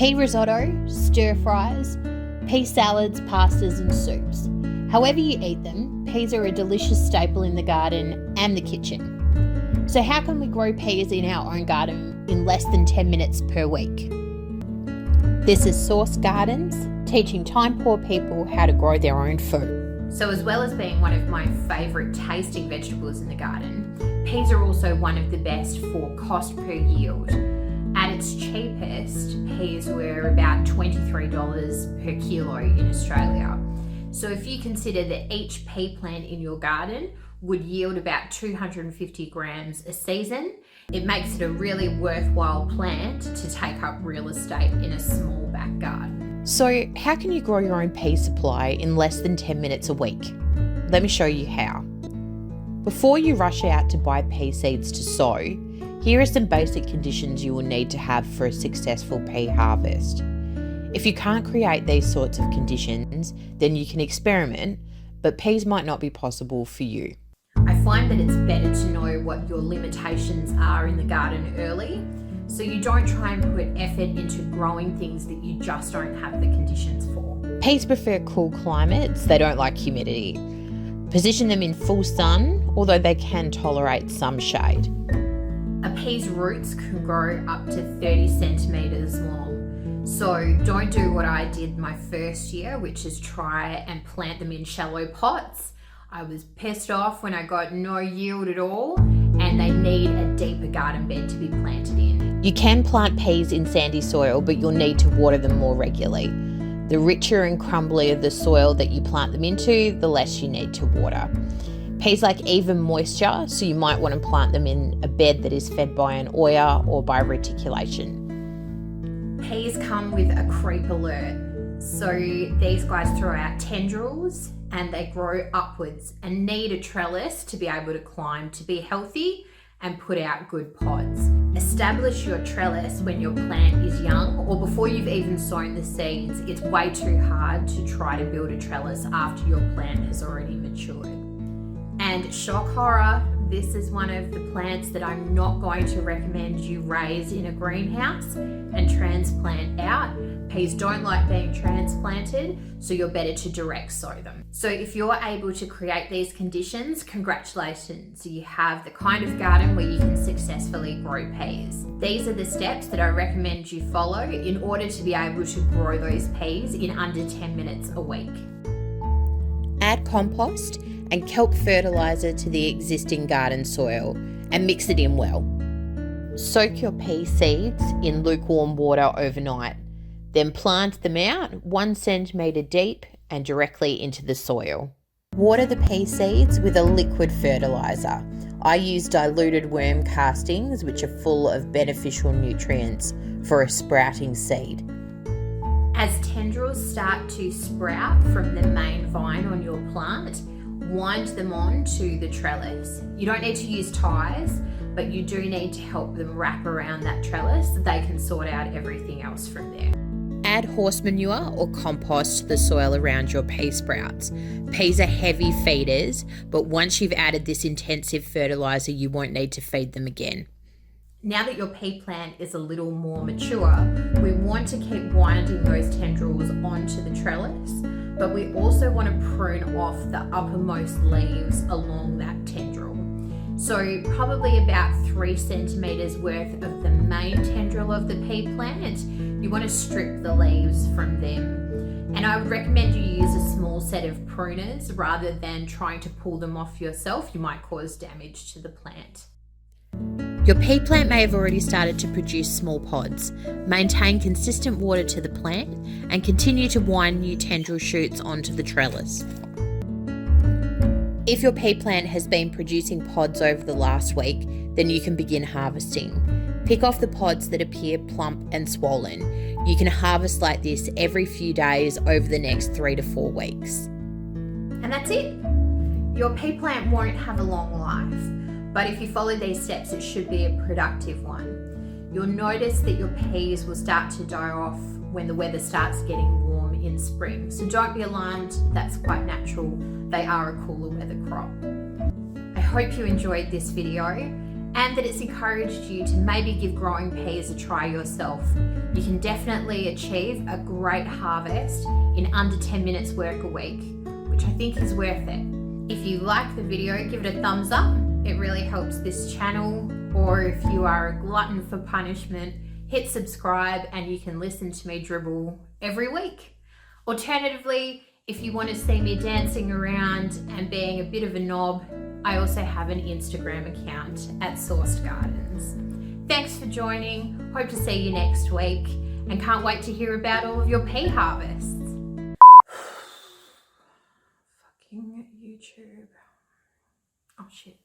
pea risotto, stir fries, pea salads, pastas and soups. However you eat them, peas are a delicious staple in the garden and the kitchen. So how can we grow peas in our own garden in less than 10 minutes per week? This is Source Gardens, teaching time-poor people how to grow their own food. So as well as being one of my favourite tasting vegetables in the garden, peas are also one of the best for cost per yield. At its cheapest, peas were about $23 per kilo in Australia. So if you consider that each pea plant in your garden would yield about 250 grams a season, it makes it a really worthwhile plant to take up real estate in a small back garden. So how can you grow your own pea supply in less than 10 minutes a week? Let me show you how. Before you rush out to buy pea seeds to sow, here are some basic conditions you will need to have for a successful pea harvest. If you can't create these sorts of conditions, then you can experiment, but peas might not be possible for you. I find that it's better to know what your limitations are in the garden early, so you don't try and put effort into growing things that you just don't have the conditions for. Peas prefer cool climates, they don't like humidity. Position them in full sun, although they can tolerate some shade. A pea's roots can grow up to 30 centimetres long. So don't do what I did my first year, which is try and plant them in shallow pots. I was pissed off when I got no yield at all, and they need a deeper garden bed to be planted in. You can plant peas in sandy soil, but you'll need to water them more regularly. The richer and crumblier the soil that you plant them into, the less you need to water. Peas like even moisture, so you might want to plant them in a bed that is fed by an oya or by reticulation. Peas come with a creep alert. So these guys throw out tendrils and they grow upwards and need a trellis to be able to climb to be healthy and put out good pods. Establish your trellis when your plant is young or before you've even sown the seeds. It's way too hard to try to build a trellis after your plant has already matured. And shock horror, this is one of the plants that I'm not going to recommend you raise in a greenhouse and transplant out. Peas don't like being transplanted, so you're better to direct sow them. So if you're able to create these conditions, congratulations, you have the kind of garden where you can successfully grow peas. These are the steps that I recommend you follow in order to be able to grow those peas in under 10 minutes a week. Add compost and kelp fertiliser to the existing garden soil and mix it in well. Soak your pea seeds in lukewarm water overnight. Then plant them out 1 centimetre deep and directly into the soil. Water the pea seeds with a liquid fertiliser. I use diluted worm castings, which are full of beneficial nutrients for a sprouting seed. As tendrils start to sprout from the main vine on your plant, wind them on to the trellis. You don't need to use ties, but you do need to help them wrap around that trellis so they can sort out everything else from there. Add horse manure or compost to the soil around your pea sprouts. Peas are heavy feeders, but once you've added this intensive fertiliser, you won't need to feed them again. Now that your pea plant is a little more mature, we want to keep winding those tendrils onto the trellis, but we also want to prune off the uppermost leaves along that tendril. So probably about 3 centimetres worth of the main tendril of the pea plant, you want to strip the leaves from them. And I would recommend you use a small set of pruners rather than trying to pull them off yourself. You might cause damage to the plant. Your pea plant may have already started to produce small pods. Maintain consistent water to the plant and continue to wind new tendril shoots onto the trellis. If your pea plant has been producing pods over the last week, then you can begin harvesting. Pick off the pods that appear plump and swollen. You can harvest like this every few days over the next 3 to 4 weeks. And that's it. Your pea plant won't have a long life, but if you follow these steps, it should be a productive one. You'll notice that your peas will start to die off when the weather starts getting warm in spring. So don't be alarmed, that's quite natural. They are a cooler weather crop. I hope you enjoyed this video, and that it's encouraged you to maybe give growing peas a try yourself. You can definitely achieve a great harvest in under 10 minutes work a week, which I think is worth it. If you like the video, give it a thumbs up. It really helps this channel. Or if you are a glutton for punishment, hit subscribe and you can listen to me dribble every week. Alternatively, if you want to see me dancing around and being a bit of a knob, I also have an Instagram account at Sourced Gardens. Thanks for joining. Hope to see you next week and can't wait to hear about all of your pea harvests. Fucking YouTube. Oh shit.